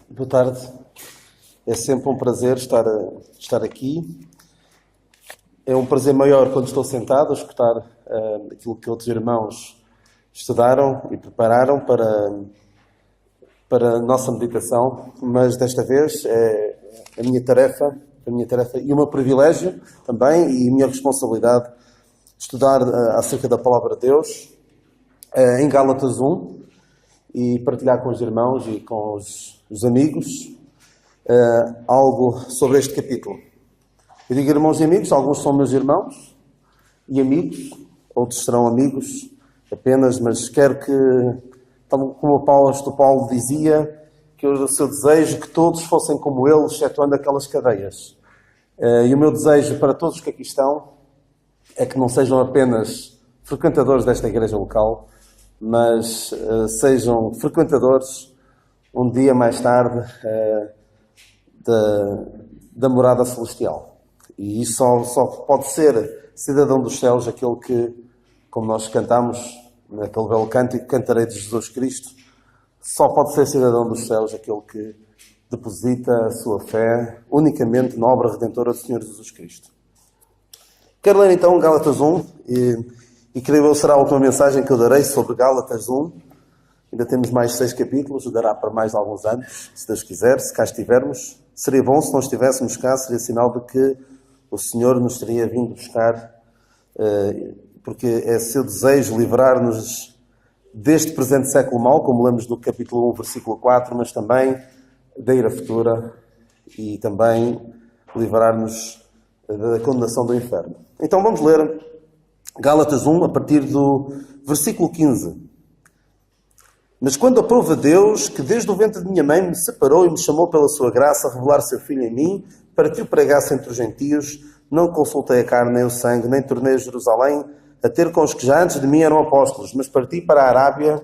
Boa tarde. É sempre um prazer estar aqui. É um prazer maior quando estou sentado a escutar aquilo que outros irmãos estudaram e prepararam para a nossa meditação, mas desta vez é a minha tarefa e o meu privilégio também e a minha responsabilidade estudar acerca da Palavra de Deus em Gálatas 1 e partilhar com os irmãos e com os amigos algo sobre este capítulo. Eu digo irmãos e amigos, alguns são meus irmãos e amigos, outros serão amigos apenas, mas quero que, tal como o apóstolo Paulo dizia, que o seu desejo que todos fossem como ele, excetuando aquelas cadeias. E o meu desejo para todos que aqui estão é que não sejam apenas frequentadores desta igreja local, mas sejam frequentadores um dia mais tarde da morada celestial. E isso só pode ser cidadão dos céus aquele que, como nós cantamos naquele belo cântico, Cantarei de Jesus Cristo, só pode ser cidadão dos céus aquele que deposita a sua fé unicamente na obra redentora do Senhor Jesus Cristo. Quero ler então Gálatas 1 e creio eu será a última mensagem que eu darei sobre Gálatas 1. Ainda temos mais 6 capítulos, dará para mais alguns anos, se Deus quiser, se cá estivermos. Seria bom se não estivéssemos cá, seria sinal de que o Senhor nos teria vindo buscar, porque é seu desejo livrar-nos deste presente século mau, como lemos no capítulo 1, versículo 4, mas também da ira futura e também livrar-nos da condenação do inferno. Então vamos ler Gálatas 1, a partir do versículo 15. Mas quando aprove a Deus, que desde o ventre de minha mãe me separou e me chamou pela sua graça a revelar seu Filho em mim, para que o pregasse entre os gentios, não consultei a carne nem o sangue, nem tornei a Jerusalém a ter com os que já antes de mim eram apóstolos, mas parti para a Arábia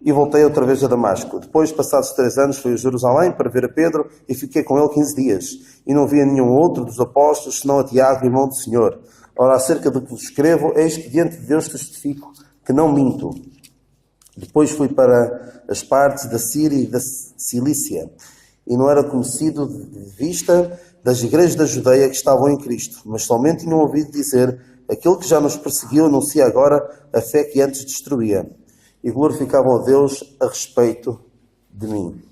e voltei outra vez a Damasco. Depois, passados 3 anos, fui a Jerusalém para ver a Pedro e fiquei com ele 15 dias. E não via nenhum outro dos apóstolos, senão a Tiago, irmão do Senhor. Ora, acerca do que vos escrevo, eis que diante de Deus testifico que não minto. Depois fui para as partes da Síria e da Cilícia, e não era conhecido de vista das igrejas da Judeia que estavam em Cristo, mas somente tinham ouvido dizer: aquele que já nos perseguiu anuncia agora a fé que antes destruía, e glorificavam a Deus a respeito de mim.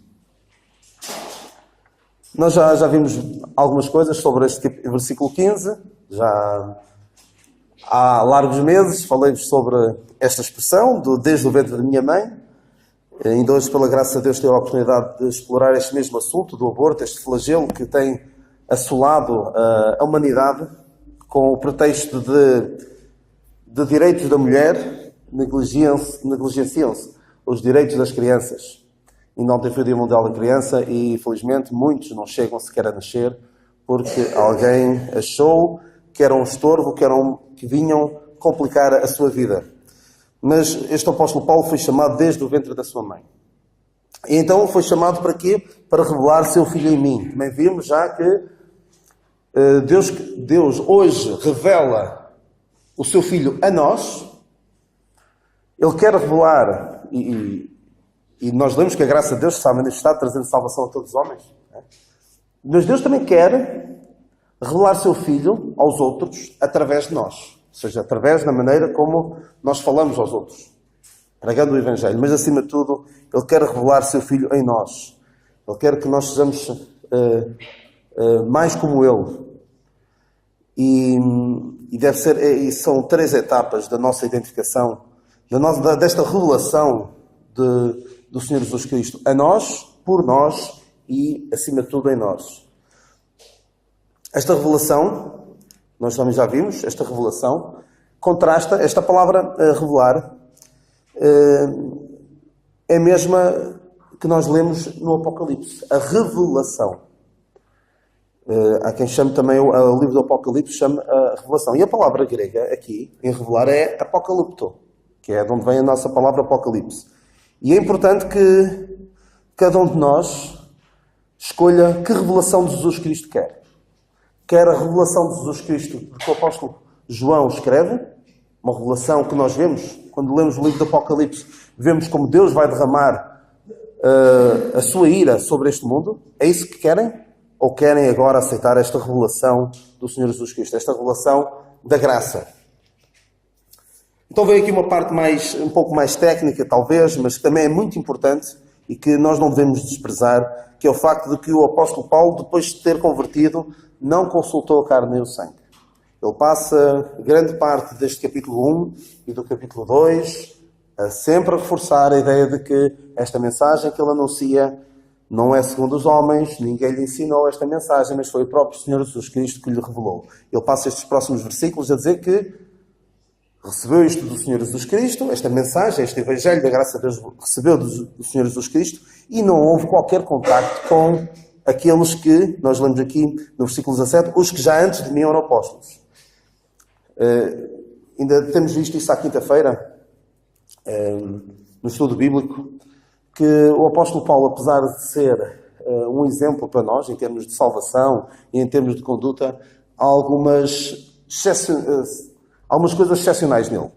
Nós já vimos algumas coisas sobre este versículo 15, já há largos meses falei-vos sobre esta expressão, desde o ventre da minha mãe. Ainda hoje, pela graça de Deus, tenho a oportunidade de explorar este mesmo assunto do aborto, este flagelo que tem assolado a humanidade com o pretexto de direitos da mulher, negligenciam-se os direitos das crianças. Ainda ontem foi o Dia Mundial da Criança e, infelizmente, muitos não chegam sequer a nascer porque alguém achou que era um estorvo, que vinham complicar a sua vida. Mas este apóstolo Paulo foi chamado desde o ventre da sua mãe. E então foi chamado para quê? Para revelar seu Filho em mim. Também vimos já que Deus hoje revela o seu Filho a nós. Ele quer revelar, e nós lemos que a graça de Deus está manifestada, trazendo salvação a todos os homens. Mas Deus também quer revelar seu Filho aos outros através de nós. Ou seja, através da maneira como nós falamos aos outros, pregando o Evangelho. Mas, acima de tudo, Ele quer revelar seu Filho em nós. Ele quer que nós sejamos mais como Ele. E deve ser, e são 3 etapas da nossa identificação, desta revelação do Senhor Jesus Cristo a nós, por nós e, acima de tudo, em nós. Esta revelação, nós também já vimos, esta revelação contrasta, esta palavra revelar é a mesma que nós lemos no Apocalipse, a revelação. Há quem chame também o livro do Apocalipse, chame a revelação. E a palavra grega aqui, em revelar, é apocalypto, que é de onde vem a nossa palavra Apocalipse. E é importante que cada um de nós escolha que revelação de Jesus Cristo quer. Quer a revelação de Jesus Cristo que o apóstolo João escreve, uma revelação que nós vemos, quando lemos o livro do Apocalipse, vemos como Deus vai derramar a sua ira sobre este mundo? É isso que querem? Ou querem agora aceitar esta revelação do Senhor Jesus Cristo, esta revelação da graça? Então vem aqui uma parte um pouco mais técnica, talvez, mas que também é muito importante e que nós não devemos desprezar, que é o facto de que o apóstolo Paulo, depois de ter convertido, não consultou a carne nem o sangue. Ele passa grande parte deste capítulo 1 e do capítulo 2 sempre a reforçar a ideia de que esta mensagem que ele anuncia não é segundo os homens, ninguém lhe ensinou esta mensagem, mas foi o próprio Senhor Jesus Cristo que lhe revelou. Ele passa estes próximos versículos a dizer que recebeu isto do Senhor Jesus Cristo, esta mensagem, este Evangelho da graça de Deus, recebeu do Senhor Jesus Cristo, e não houve qualquer contacto com aqueles que, nós lemos aqui no versículo 17, os que já antes de mim eram apóstolos. Ainda temos visto isso à quinta-feira, no estudo bíblico, que o apóstolo Paulo, apesar de ser um exemplo para nós, em termos de salvação e em termos de conduta, há algumas coisas excepcionais nele.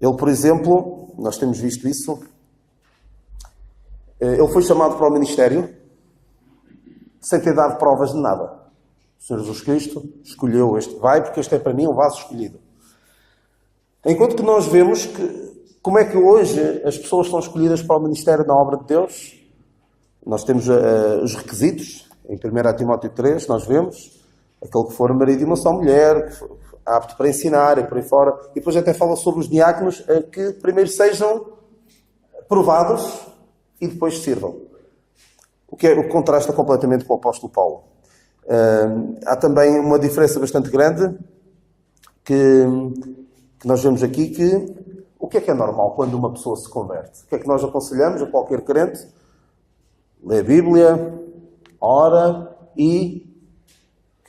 Ele, por exemplo, nós temos visto isso, ele foi chamado para o ministério sem ter dado provas de nada. O Senhor Jesus Cristo escolheu este, vai porque este é para mim um vaso escolhido. Enquanto que nós vemos como é que hoje as pessoas são escolhidas para o ministério na obra de Deus. Nós temos os requisitos, em 1 Timóteo 3, nós vemos aquele que for marido de uma só mulher, que for apto para ensinar e por aí fora. E depois até fala sobre os diáconos que primeiro sejam provados e depois sirvam. O que contrasta completamente com o apóstolo Paulo. Há também uma diferença bastante grande que nós vemos aqui, que o que é normal quando uma pessoa se converte? O que é que nós aconselhamos a qualquer crente? Lê a Bíblia, ora e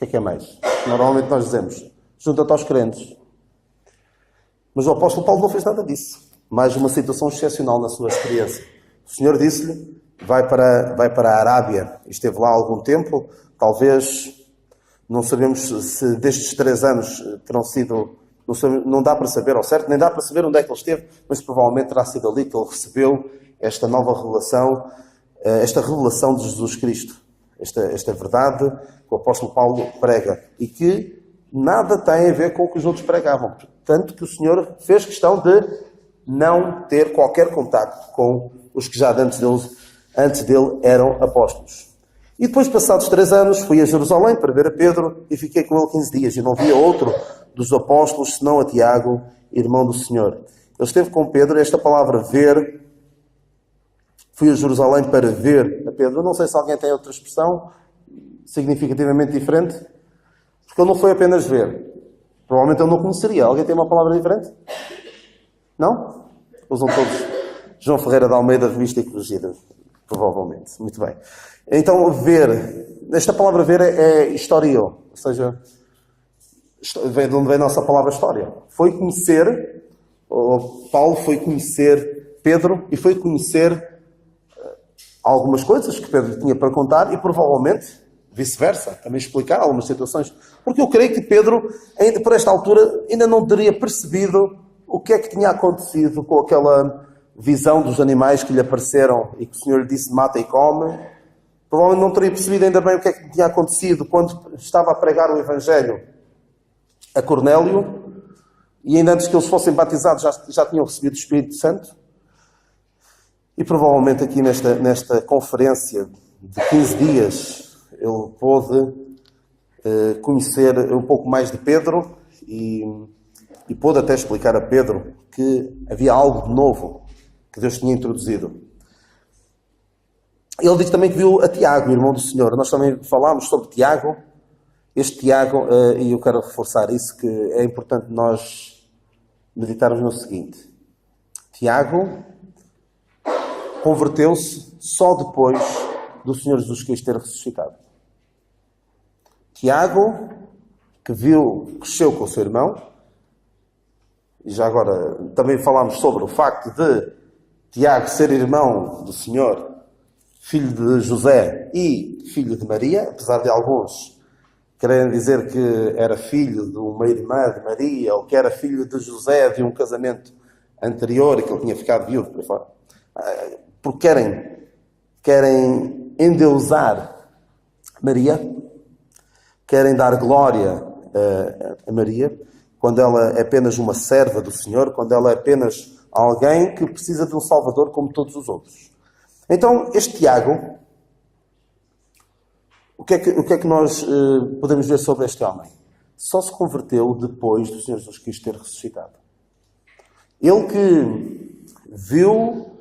o que é mais? Normalmente nós dizemos, junta-te aos crentes. Mas o apóstolo Paulo não fez nada disso. Mais uma situação excepcional na sua experiência. O Senhor disse-lhe, vai para a Arábia. Esteve lá há algum tempo. Talvez, não sabemos se destes 3 anos terão sido... Não dá para saber ao certo, nem dá para saber onde é que ele esteve, mas provavelmente terá sido ali que ele recebeu esta nova revelação, esta revelação de Jesus Cristo. Esta verdade que o apóstolo Paulo prega. E que nada tem a ver com o que os outros pregavam. Tanto que o Senhor fez questão de não ter qualquer contacto com os que já antes dele eram apóstolos. E depois, passados 3 anos, fui a Jerusalém para ver a Pedro e fiquei com ele 15 dias. E não via outro dos apóstolos senão a Tiago, irmão do Senhor. Ele esteve com Pedro. Esta palavra ver, fui a Jerusalém para ver a Pedro. Eu não sei se alguém tem outra expressão significativamente diferente, porque ele não foi apenas ver. Provavelmente ele não conheceria. Alguém tem uma palavra diferente? Não? Usam todos. João Ferreira de Almeida, Revista e Corrigida. Provavelmente. Muito bem. Então, ver. Esta palavra ver é historio. Ou seja, vem de onde vem a nossa palavra história. Foi conhecer, Paulo foi conhecer Pedro e foi conhecer algumas coisas que Pedro tinha para contar e provavelmente, vice-versa, também explicar algumas situações. Porque eu creio que Pedro, ainda por esta altura, ainda não teria percebido o que é que tinha acontecido com aquela visão dos animais que lhe apareceram e que o Senhor lhe disse mata e come. Provavelmente não teria percebido ainda bem o que é que tinha acontecido quando estava a pregar o Evangelho a Cornélio e ainda antes que eles fossem batizados já tinham recebido o Espírito Santo. E provavelmente aqui nesta conferência de 15 dias ele pôde conhecer um pouco mais de Pedro e pôde até explicar a Pedro que havia algo de novo que Deus tinha introduzido. Ele diz também que viu a Tiago, irmão do Senhor. Nós também falámos sobre Tiago. Este Tiago, e eu quero reforçar isso, que é importante nós meditarmos no seguinte. Tiago converteu-se só depois do Senhor Jesus Cristo ter ressuscitado. Tiago, que cresceu com o seu irmão, e já agora também falámos sobre o facto de Tiago ser irmão do Senhor, filho de José e filho de Maria, apesar de alguns querem dizer que era filho de uma irmã de Maria, ou que era filho de José de um casamento anterior e que ele tinha ficado viúvo, por aí fora. porque querem endeusar Maria, querem dar glória a Maria, quando ela é apenas uma serva do Senhor, quando ela é apenas alguém que precisa de um Salvador como todos os outros. Então, este Tiago, o que é que nós podemos ver sobre este homem? Só se converteu depois do Senhor Jesus Cristo ter ressuscitado. Ele que viu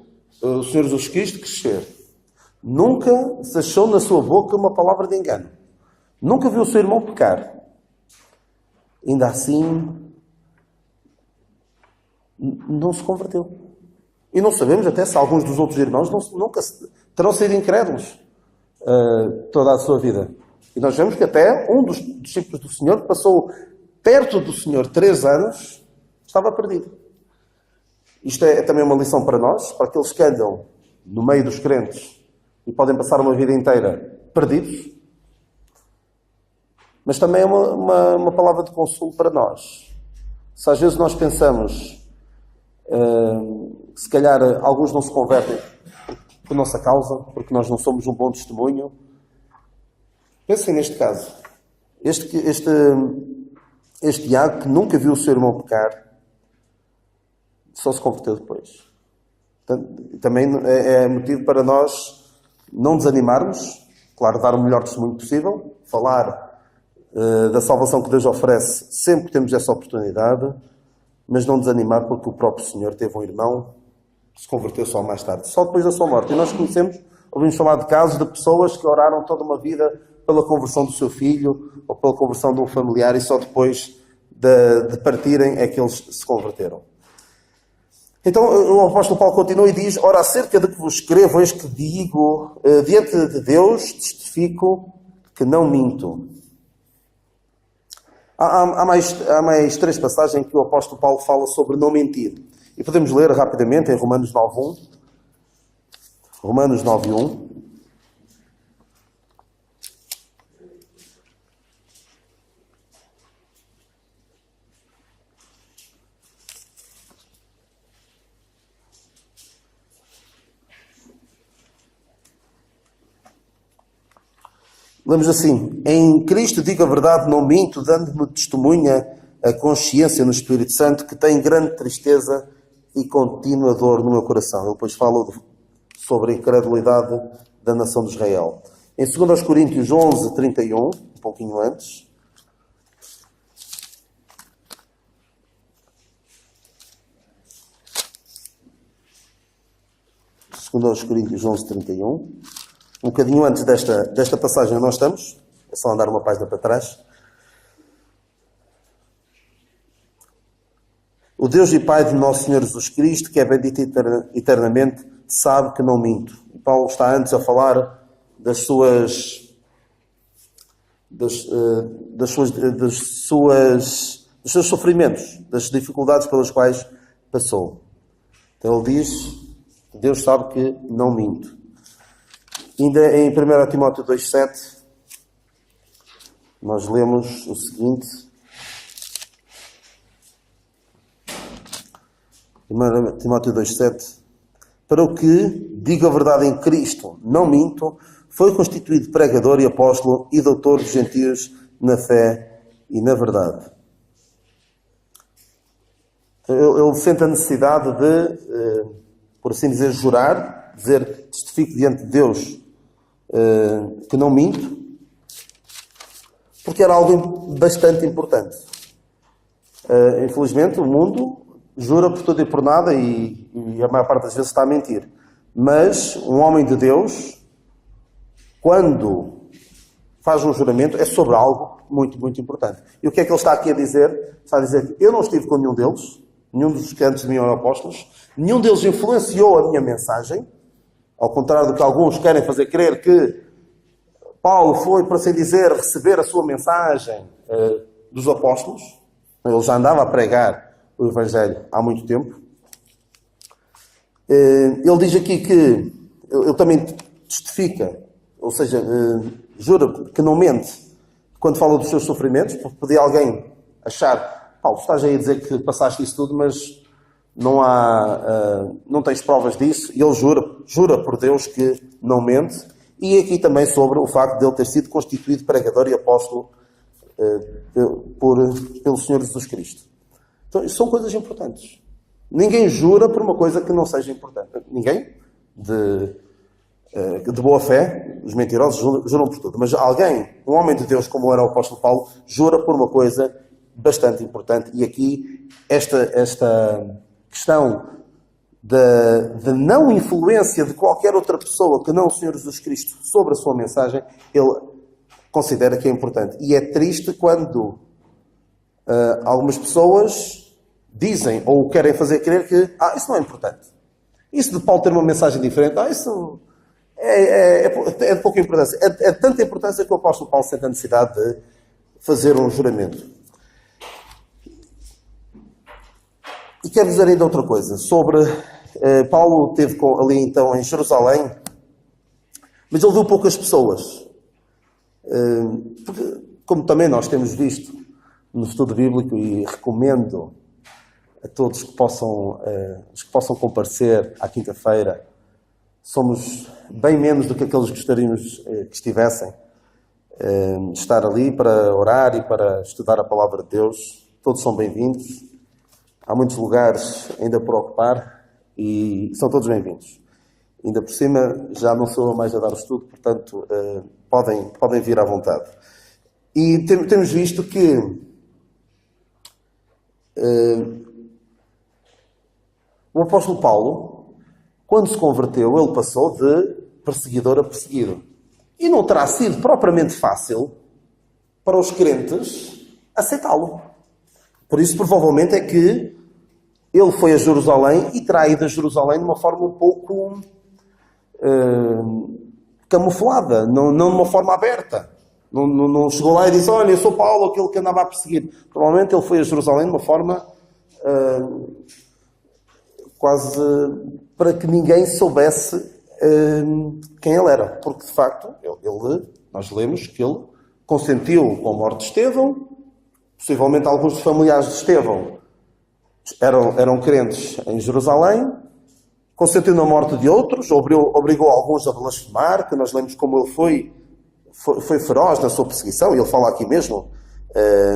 o Senhor Jesus Cristo crescer, nunca se achou na sua boca uma palavra de engano. Nunca viu o seu irmão pecar. Ainda assim, não se converteu. E não sabemos até se alguns dos outros irmãos nunca terão sido incrédulos toda a sua vida. E nós vemos que até um dos discípulos do Senhor, que passou perto do Senhor 3 anos, estava perdido. Isto é também uma lição para nós, para aqueles que andam no meio dos crentes e podem passar uma vida inteira perdidos. Mas também é uma palavra de consolo para nós. Se às vezes nós pensamos que se calhar alguns não se convertem por nossa causa, porque nós não somos um bom testemunho, pensem neste caso. Este Tiago, que nunca viu o seu irmão pecar, só se converteu depois. Portanto, também é motivo para nós não desanimarmos, claro, dar o melhor testemunho possível, falar da salvação que Deus oferece sempre que temos essa oportunidade, mas não desanimar porque o próprio Senhor teve um irmão que se converteu só mais tarde, só depois da sua morte. E nós ouvimos falar de casos de pessoas que oraram toda uma vida pela conversão do seu filho ou pela conversão de um familiar e só depois de partirem é que eles se converteram. Então o apóstolo Paulo continua e diz: ora, acerca de que vos escrevo, eis que digo, diante de Deus testifico que não minto. Há mais 3 passagens em que o apóstolo Paulo fala sobre não mentir. E podemos ler rapidamente em Romanos 9:1. Romanos 9:1. Lemos assim: em Cristo digo a verdade, não minto, dando-me testemunha a consciência no Espírito Santo, que tem grande tristeza e contínua dor no meu coração. Ele depois fala sobre a incredulidade da nação de Israel. Em 2 Coríntios 11:31, um pouquinho antes. 2 Coríntios 11:31. Um bocadinho antes desta passagem nós estamos. É só andar uma página para trás. O Deus e Pai de nosso Senhor Jesus Cristo, que é bendito eternamente, sabe que não minto. E Paulo está antes a falar dos seus sofrimentos, das dificuldades pelas quais passou. Então ele diz: Deus sabe que não minto. Ainda em 1 Timóteo 2:7, nós lemos o seguinte. 1 Timóteo 2:7. Para o que, digo a verdade em Cristo, não minto, foi constituído pregador e apóstolo e doutor dos gentios na fé e na verdade. Ele sente a necessidade de, por assim dizer, jurar, dizer, testifico diante de Deus que não minto, porque era algo bastante importante. Infelizmente, o mundo jura por tudo e por nada e a maior parte das vezes está a mentir. Mas um homem de Deus, quando faz um juramento, é sobre algo muito, muito importante. E o que é que ele está aqui a dizer? Está a dizer que eu não estive com nenhum deles, nenhum dos que antes de mim eram apóstolos, nenhum deles influenciou a minha mensagem, ao contrário do que alguns querem fazer crer que Paulo foi, por assim dizer, receber a sua mensagem dos apóstolos. Ele já andava a pregar o Evangelho há muito tempo. Ele diz aqui que ele também testifica, ou seja, jura que não mente quando fala dos seus sofrimentos, porque podia alguém achar: Paulo, estás aí a dizer que passaste isso tudo, mas não tens provas disso, e ele jura por Deus que não mente, e aqui também sobre o facto de ele ter sido constituído pregador e apóstolo pelo Senhor Jesus Cristo. Então, isso são coisas importantes. Ninguém jura por uma coisa que não seja importante. Ninguém de boa fé, os mentirosos juram por tudo. Mas alguém, um homem de Deus como era o apóstolo Paulo, jura por uma coisa bastante importante. E aqui, esta questão da não influência de qualquer outra pessoa que não o Senhor Jesus Cristo sobre a sua mensagem, ele considera que é importante. E é triste quando algumas pessoas dizem ou querem fazer crer que isso não é importante. Isso de Paulo ter uma mensagem diferente, isso é de pouca importância. É de tanta importância que o apóstolo Paulo sente a necessidade de fazer um juramento. E quero dizer ainda outra coisa. Sobre Paulo esteve ali então em Jerusalém, mas ele viu poucas pessoas. Porque, como também nós temos visto no estudo bíblico, e recomendo a todos que possam comparecer à quinta-feira, somos bem menos do que aqueles que gostaríamos que estivessem, de estar ali para orar e para estudar a palavra de Deus. Todos são bem-vindos. Há muitos lugares ainda por ocupar e são todos bem-vindos. Ainda por cima, já não sou mais a dar o estudo, portanto, podem vir à vontade. E temos visto que o apóstolo Paulo, quando se converteu, ele passou de perseguidor a perseguido. E não terá sido propriamente fácil para os crentes aceitá-lo. Por isso, provavelmente, é que ele foi a Jerusalém e terá ido a Jerusalém de uma forma um pouco camuflada, não de uma forma aberta. Não chegou lá e disse: olha, eu sou Paulo, aquele que andava a perseguir. Provavelmente ele foi a Jerusalém de uma forma quase para que ninguém soubesse quem ele era. Porque, de facto, nós lemos que ele consentiu com a morte de Estevão. Possivelmente alguns dos familiares de Estevão eram crentes em Jerusalém. Consentiu na morte de outros, obrigou alguns a blasfemar, que nós lemos como ele foi feroz na sua perseguição, e ele fala aqui mesmo,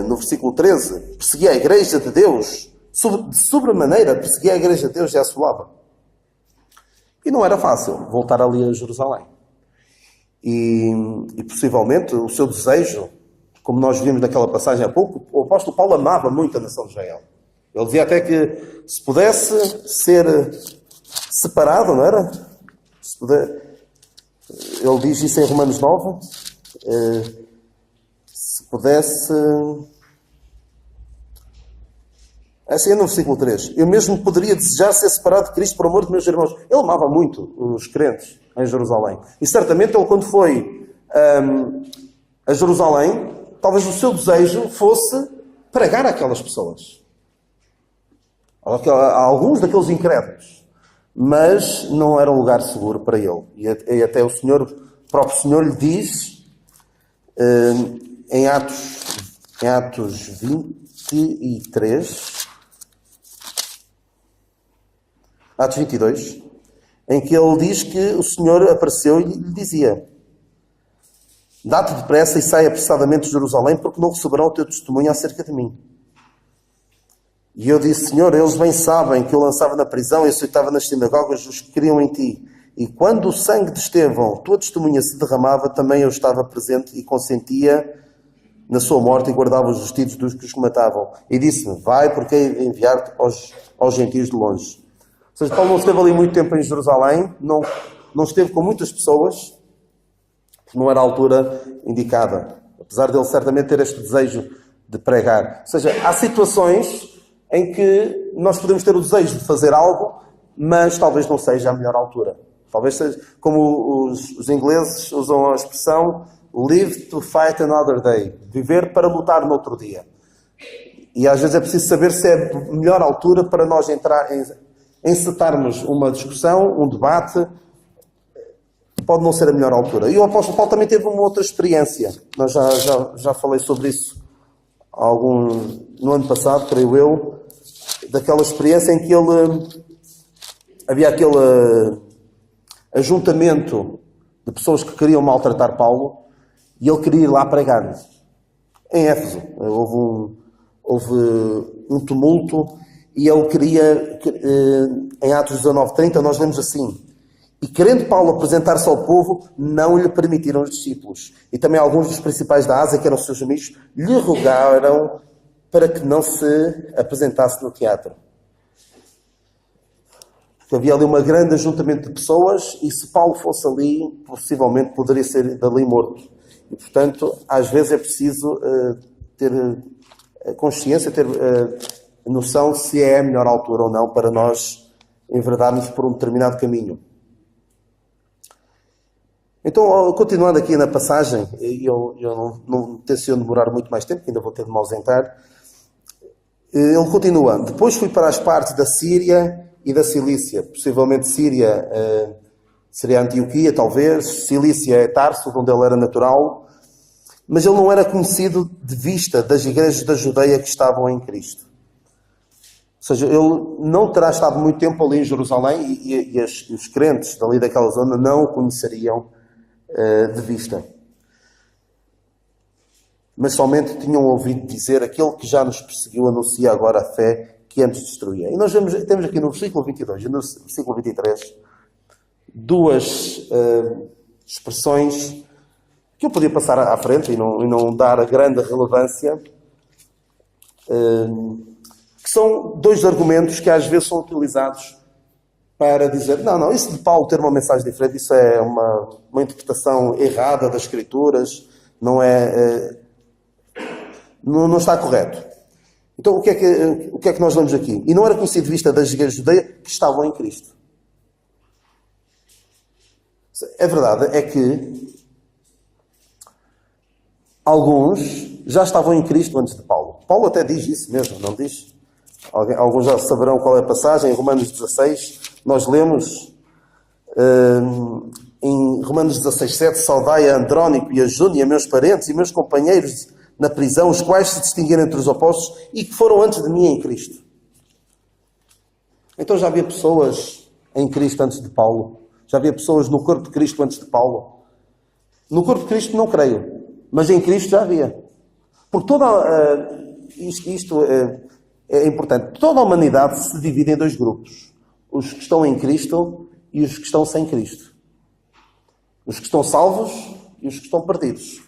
no versículo 13, perseguia a igreja de Deus, de sobremaneira perseguia a igreja de Deus e a assolava. E não era fácil voltar ali a Jerusalém. E possivelmente o seu desejo, como nós vimos naquela passagem há pouco, o apóstolo Paulo amava muito a nação de Israel. Ele dizia até que se pudesse ser separado, não era? Ele diz isso em Romanos 9. Se pudesse... Assim é no versículo 3. Eu mesmo poderia desejar ser separado de Cristo por amor de meus irmãos. Ele amava muito os crentes em Jerusalém. E certamente ele, quando foi a Jerusalém, talvez o seu desejo fosse pregar àquelas pessoas. A alguns daqueles incrédulos. Mas não era um lugar seguro para ele. E até o próprio Senhor lhe diz, em Atos 23, Atos 22, em que ele diz que o Senhor apareceu e lhe dizia: dá-te depressa e sai apressadamente de Jerusalém, porque não receberão o teu testemunho acerca de mim. E eu disse: Senhor, eles bem sabem que eu lançava na prisão e açoitava nas sinagogas os que criam em ti. E quando o sangue de Estevão, tua testemunha, se derramava, também eu estava presente e consentia na sua morte e guardava os vestidos dos que os matavam. E disse-me: vai, porque hei de enviar-te aos gentios de longe. Ou seja, Paulo não esteve ali muito tempo em Jerusalém, não esteve com muitas pessoas, não era a altura indicada. Apesar dele certamente ter este desejo de pregar. Ou seja, há situações em que nós podemos ter o desejo de fazer algo, mas talvez não seja a melhor altura. Talvez seja, como os ingleses usam a expressão live to fight another day. Viver para lutar no outro dia. E às vezes é preciso saber se é a melhor altura para nós encetarmos uma discussão, um debate. Pode não ser a melhor altura. E o apóstolo Paulo também teve uma outra experiência. Nós já falei sobre isso no ano passado, creio eu. daquela experiência em que havia aquele ajuntamento de pessoas que queriam maltratar Paulo e ele queria ir lá pregar. Em Éfeso houve um tumulto e ele queria, em Atos 19:30 nós lemos assim: e querendo Paulo apresentar-se ao povo, não lhe permitiram os discípulos. E também alguns dos principais da Ásia, que eram seus amigos, lhe rogaram para que não se apresentasse no teatro. Porque havia ali um grande ajuntamento de pessoas e se Paulo fosse ali, possivelmente poderia ser dali morto. E, portanto, às vezes é preciso ter consciência, ter noção se é a melhor altura ou não para nós enverdarmos por um determinado caminho. Então, continuando aqui na passagem, eu não tenciono demorar muito mais tempo, que ainda vou ter de me ausentar. Ele continua: depois fui para as partes da Síria e da Cilícia. Possivelmente Síria seria Antioquia, talvez. Cilícia é Tarso, de onde ele era natural. Mas ele não era conhecido de vista das igrejas da Judeia que estavam em Cristo. Ou seja, ele não terá estado muito tempo ali em Jerusalém e os crentes dali daquela zona não o conheceriam de vista. Mas somente tinham ouvido dizer: aquele que já nos perseguiu anuncia agora a fé que antes destruía. E nós temos aqui no versículo 22 e no versículo 23 duas expressões que eu podia passar à frente e não dar a grande relevância, que são dois argumentos que às vezes são utilizados para dizer: não, isso de Paulo ter uma mensagem diferente, isso é uma interpretação errada das Escrituras, não está correto. Então o que é que nós lemos aqui? E não era conhecido de vista das igrejas judeias que estavam em Cristo. A verdade é que alguns já estavam em Cristo antes de Paulo. Paulo até diz isso mesmo, não diz? Alguns já saberão qual é a passagem. Em Romanos 16, nós lemos em Romanos 16:7: saudai a Andrónico e a Júnia, meus parentes e meus companheiros na prisão, os quais se distinguiram entre os apóstolos e que foram antes de mim em Cristo. Então já havia pessoas em Cristo antes de Paulo. Já havia pessoas no corpo de Cristo antes de Paulo. No corpo de Cristo não creio, mas em Cristo já havia. Porque isto é importante. Toda a humanidade se divide em dois grupos: os que estão em Cristo e os que estão sem Cristo. Os que estão salvos e os que estão perdidos.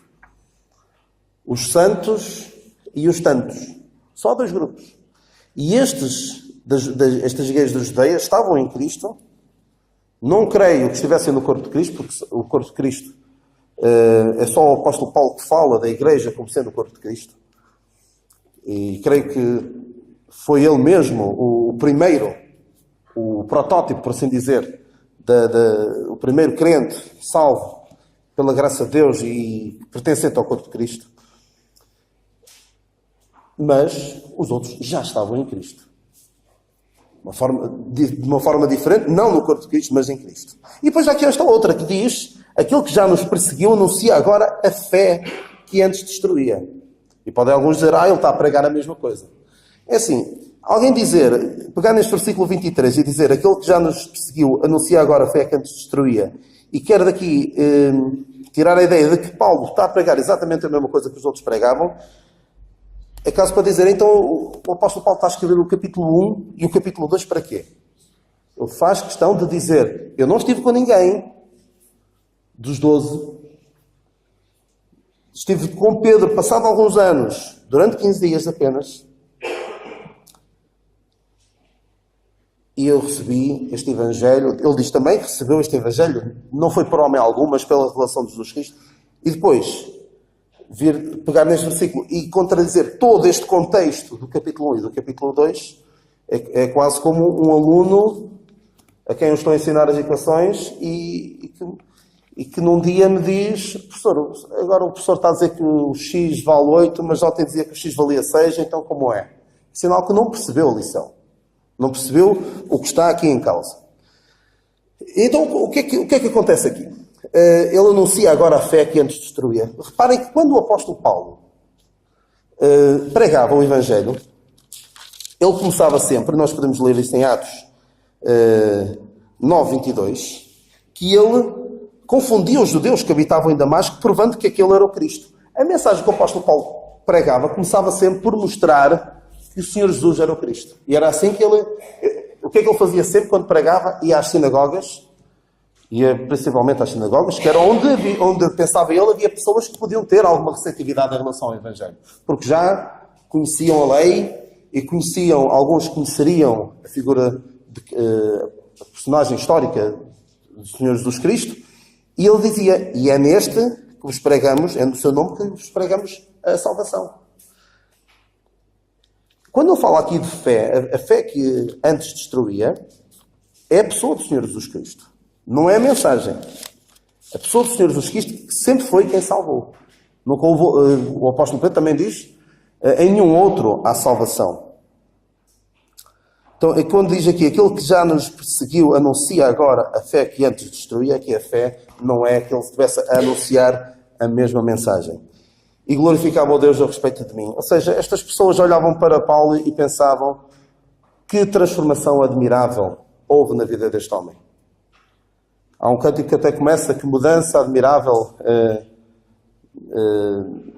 Os santos e os tantos. Só dois grupos. E estas igrejas das Judeias estavam em Cristo. Não creio que estivessem no corpo de Cristo, porque o corpo de Cristo é só o apóstolo Paulo que fala da igreja como sendo o corpo de Cristo. E creio que foi ele mesmo o primeiro, o protótipo, por assim dizer, o primeiro crente salvo pela graça de Deus e pertencente ao corpo de Cristo. Mas os outros já estavam em Cristo. De uma forma diferente, não no corpo de Cristo, mas em Cristo. E depois há aqui esta outra que diz: aquele que já nos perseguiu anuncia agora a fé que antes destruía. E podem alguns dizer: ele está a pregar a mesma coisa. É assim, alguém pegar neste versículo 23 e dizer: aquele que já nos perseguiu anuncia agora a fé que antes destruía, e quer daqui tirar a ideia de que Paulo está a pregar exatamente a mesma coisa que os outros pregavam, é caso para dizer: então o apóstolo Paulo está a escrever o capítulo 1 e o capítulo 2 para quê? Ele faz questão de dizer: eu não estive com ninguém dos 12. Estive com Pedro, passado alguns anos, durante 15 dias apenas, e eu recebi este Evangelho. Ele diz também que recebeu este Evangelho, não foi por homem algum, mas pela revelação de Jesus Cristo. E depois pegar neste versículo e contradizer todo este contexto do capítulo 1 e do capítulo 2, é quase como um aluno a quem eu estou a ensinar as equações e que num dia me diz: professor, agora o professor está a dizer que o x vale 8, mas ontem dizia que o x valia 6, então como é? Sinal que não percebeu a lição. Não percebeu o que está aqui em causa. Então, o que é que acontece aqui? Ele anuncia agora a fé que antes destruía. Reparem que quando o apóstolo Paulo pregava o Evangelho, Ele começava sempre, nós podemos ler isso em Atos 9:22, que ele confundia os judeus que habitavam em Damasco, provando que aquele era o Cristo. A mensagem que o apóstolo Paulo pregava começava sempre por mostrar que o Senhor Jesus era o Cristo. E era assim que ele... O que é que ele fazia sempre quando pregava? Ia às sinagogas, ia principalmente às sinagogas, que era onde pensava ele, havia pessoas que podiam ter alguma receptividade em relação ao Evangelho. Porque já conheciam a lei e alguns conheceriam a figura, a personagem histórica do Senhor Jesus Cristo. E ele dizia, e é neste que vos pregamos, é no seu nome que vos pregamos a salvação. Quando ele fala aqui de fé, a fé que antes destruía, é a pessoa do Senhor Jesus Cristo. Não é a mensagem. A pessoa do Senhor Jesus Cristo que sempre foi quem salvou. O apóstolo Pedro também diz, em nenhum outro há salvação. Então, quando diz aqui, aquele que já nos perseguiu anuncia agora a fé que antes destruía, que a fé não é que ele estivesse a anunciar a mesma mensagem. E glorificava o Deus a respeito de mim. Ou seja, estas pessoas olhavam para Paulo e pensavam que transformação admirável houve na vida deste homem. Há um cântico que até começa, que mudança admirável,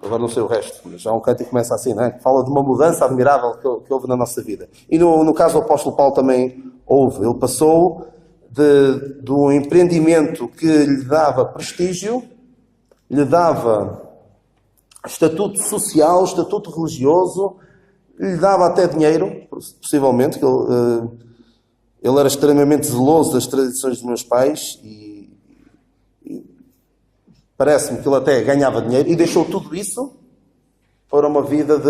agora não sei o resto, mas há um cântico que começa assim, não é? Que fala de uma mudança admirável que houve na nossa vida. E no caso do apóstolo Paulo também houve. Ele passou de um empreendimento que lhe dava prestígio, lhe dava estatuto social, estatuto religioso, lhe dava até dinheiro, possivelmente, que ele era extremamente zeloso das tradições dos meus pais e parece-me que ele até ganhava dinheiro e deixou tudo isso para uma vida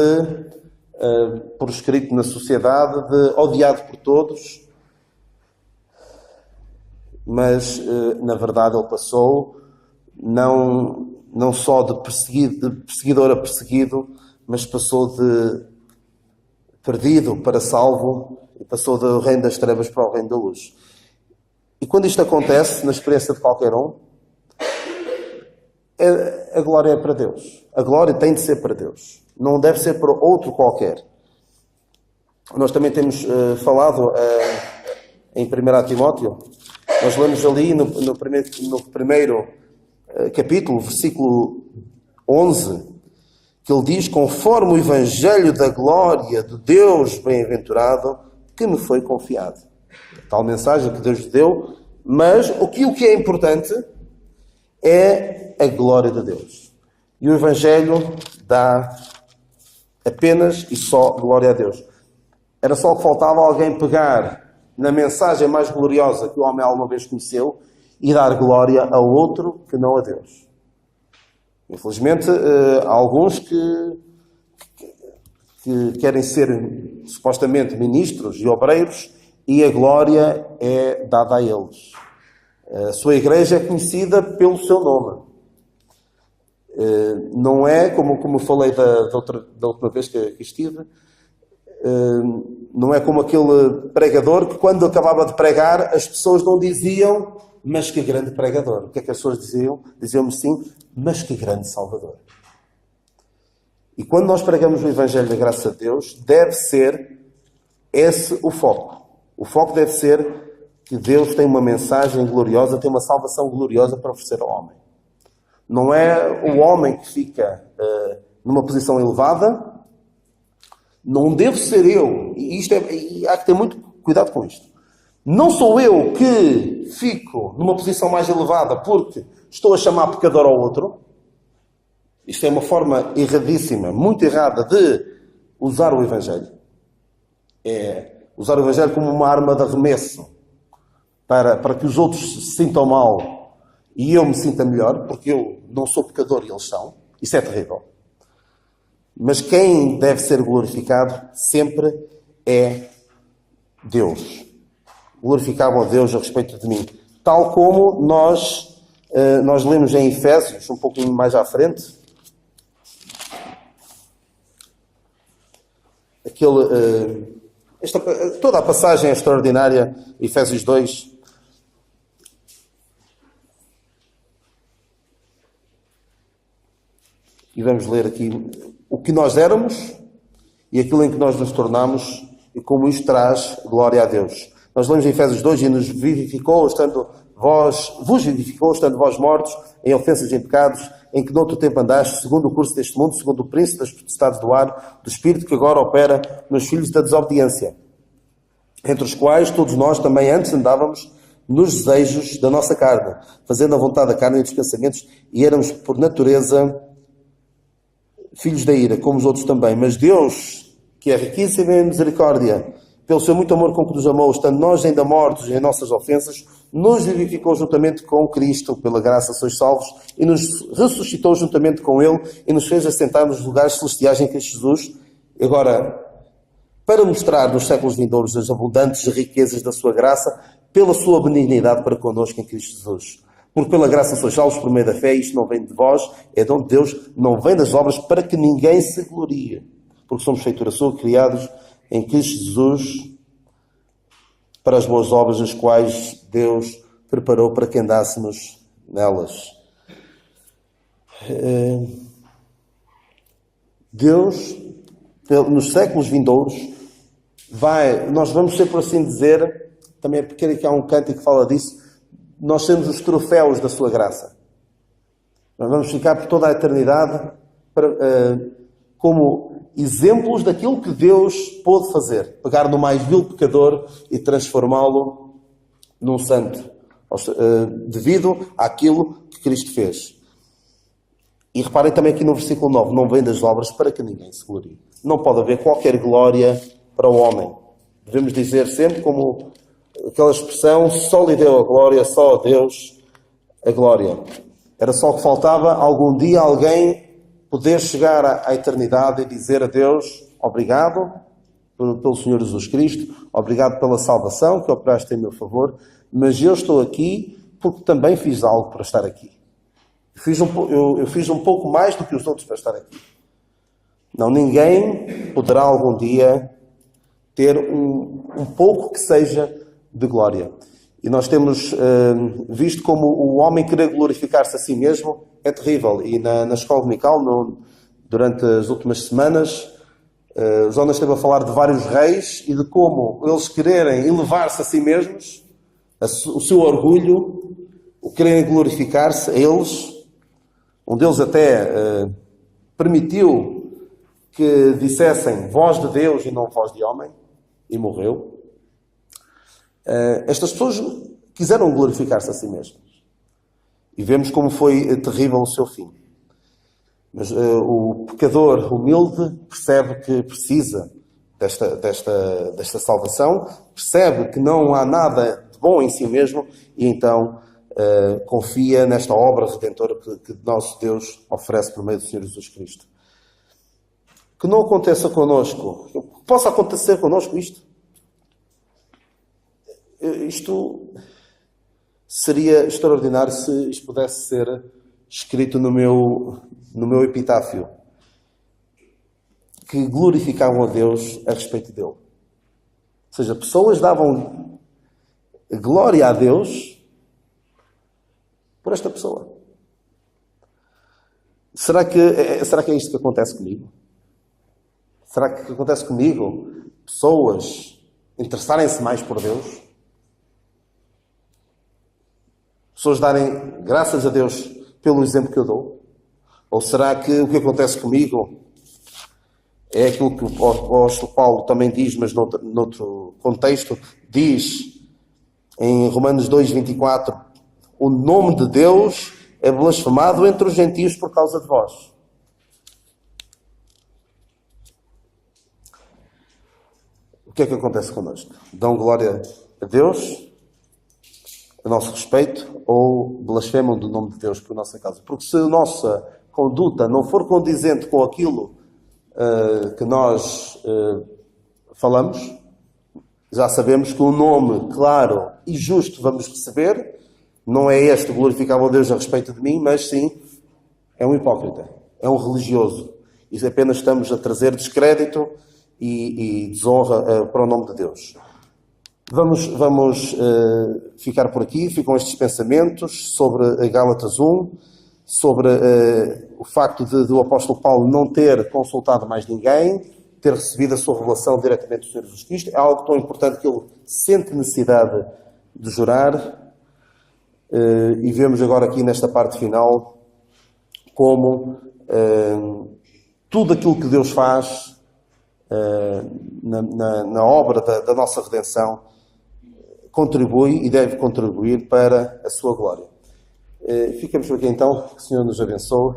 proscrito na sociedade, odiado por todos. Mas, na verdade, ele passou não só de perseguidor a perseguido, mas passou de perdido para salvo e passou do reino das trevas para o reino da luz. E quando isto acontece, na experiência de qualquer um, a glória é para Deus. A glória tem de ser para Deus. Não deve ser para outro qualquer. Nós também temos falado em 1 Timóteo, nós lemos ali no primeiro capítulo, versículo 11, que ele diz, conforme o evangelho da glória de Deus bem-aventurado, que me foi confiado. Tal mensagem que Deus lhe deu, mas o que é importante é a glória de Deus. E o evangelho dá apenas e só glória a Deus. Era só que faltava alguém pegar na mensagem mais gloriosa que o homem alguma vez conheceu e dar glória a outro que não a Deus. Infelizmente, há alguns que querem ser supostamente ministros e obreiros e a glória é dada a eles. A sua igreja é conhecida pelo seu nome. Não é, como falei da última vez que estive, não é como aquele pregador que quando acabava de pregar as pessoas não diziam, mas que grande pregador. O que é que as pessoas diziam? Diziam-me sim, mas que grande Salvador. E quando nós pregamos o Evangelho da graça de Deus, deve ser esse o foco. O foco deve ser que Deus tem uma mensagem gloriosa, tem uma salvação gloriosa para oferecer ao homem. Não é o homem que fica numa posição elevada, não devo ser eu, e há que ter muito cuidado com isto. Não sou eu que fico numa posição mais elevada porque estou a chamar pecador ao outro. Isto é uma forma erradíssima, muito errada de usar o Evangelho. É usar o Evangelho como uma arma de arremesso para que os outros se sintam mal e eu me sinta melhor, porque eu não sou pecador e eles são. Isso é terrível. Mas quem deve ser glorificado sempre é Deus. Glorificavam a Deus a respeito de mim. Tal como nós lemos em Efésios, um pouquinho mais à frente, toda a passagem é extraordinária, Efésios 2. E vamos ler aqui o que nós éramos e aquilo em que nós nos tornamos e como isto traz glória a Deus. Nós lemos em Efésios 2, e nos vivificou, vos vivificou, estando vós mortos em ofensas e em pecados, em que noutro tempo andaste, segundo o curso deste mundo, segundo o príncipe das potestades do ar, do espírito que agora opera nos filhos da desobediência, entre os quais todos nós também antes andávamos nos desejos da nossa carne, fazendo a vontade da carne e dos pensamentos, e éramos por natureza filhos da ira, como os outros também. Mas Deus, que é riquíssimo em misericórdia, pelo seu muito amor com que nos amou, estando nós ainda mortos em nossas ofensas, nos vivificou juntamente com Cristo, pela graça sois salvos, e nos ressuscitou juntamente com Ele, e nos fez assentar nos lugares celestiais em Cristo Jesus. Agora, para mostrar nos séculos vindouros as abundantes riquezas da sua graça, pela sua benignidade para connosco em Cristo Jesus. Porque pela graça sois salvos por meio da fé, isto não vem de vós, é dom de Deus, não vem das obras, para que ninguém se glorie. Porque somos feitura sua, criados em Cristo Jesus, para as boas obras, as quais Deus preparou para que andássemos nelas. Deus, nos séculos vindouros, nós vamos ser, por assim dizer, também é porque aqui há um cântico que fala disso, nós somos os troféus da sua graça. Nós vamos ficar por toda a eternidade como exemplos daquilo que Deus pôde fazer. Pegar no mais vil pecador e transformá-lo num santo, devido àquilo que Cristo fez. E reparem também aqui no versículo 9, não vem das obras para que ninguém se glorie. Não pode haver qualquer glória para o homem. Devemos dizer sempre como aquela expressão, só lhe deu a glória, só a Deus a glória. Era só o que faltava algum dia alguém poder chegar à eternidade e dizer a Deus, obrigado pelo Senhor Jesus Cristo, obrigado pela salvação que operaste em meu favor, mas eu estou aqui porque também fiz algo para estar aqui. Eu fiz um pouco mais do que os outros para estar aqui. Não, ninguém poderá algum dia ter um pouco que seja de glória. E nós temos visto como o homem querer glorificar-se a si mesmo é terrível. E na escola dominical, durante as últimas semanas, Jonas esteve a falar de vários reis e de como eles quererem elevar-se a si mesmos, o seu orgulho, o quererem glorificar-se a eles. Um deles até permitiu que dissessem voz de Deus e não voz de homem, e morreu. Estas pessoas quiseram glorificar-se a si mesmas. E vemos como foi terrível o seu fim. Mas o pecador humilde percebe que precisa desta salvação, percebe que não há nada de bom em si mesmo e então confia nesta obra redentora que nosso Deus oferece por meio do Senhor Jesus Cristo. Que não aconteça connosco, que possa acontecer connosco isto. Isto seria extraordinário se isto pudesse ser escrito no meu epitáfio. Que glorificavam a Deus a respeito dele. Ou seja, pessoas davam glória a Deus por esta pessoa. Será que é isto que acontece comigo? Será que acontece comigo? Pessoas interessarem-se mais por Deus? Pessoas darem graças a Deus pelo exemplo que eu dou? Ou será que o que acontece comigo é aquilo que o apóstolo Paulo também diz, mas noutro contexto, diz em Romanos 2:24, o nome de Deus é blasfemado entre os gentios por causa de vós. O que é que acontece connosco? Dão glória a Deus a nosso respeito ou blasfemam do nome de Deus por nossa causa? Porque se a nossa conduta não for condizente com aquilo que nós falamos, já sabemos que um nome claro e justo vamos receber. Não é este glorificável Deus a respeito de mim, mas sim é um hipócrita, é um religioso. E apenas estamos a trazer descrédito e desonra para o nome de Deus. Vamos ficar por aqui. Ficam estes pensamentos sobre Gálatas 1, sobre o facto do apóstolo Paulo não ter consultado mais ninguém, ter recebido a sua revelação diretamente do Senhor Jesus Cristo. É algo tão importante que ele sente necessidade de jurar. E vemos agora aqui nesta parte final como tudo aquilo que Deus faz na obra da nossa redenção contribui e deve contribuir para a sua glória. Ficamos por aqui então, que o Senhor nos abençoe.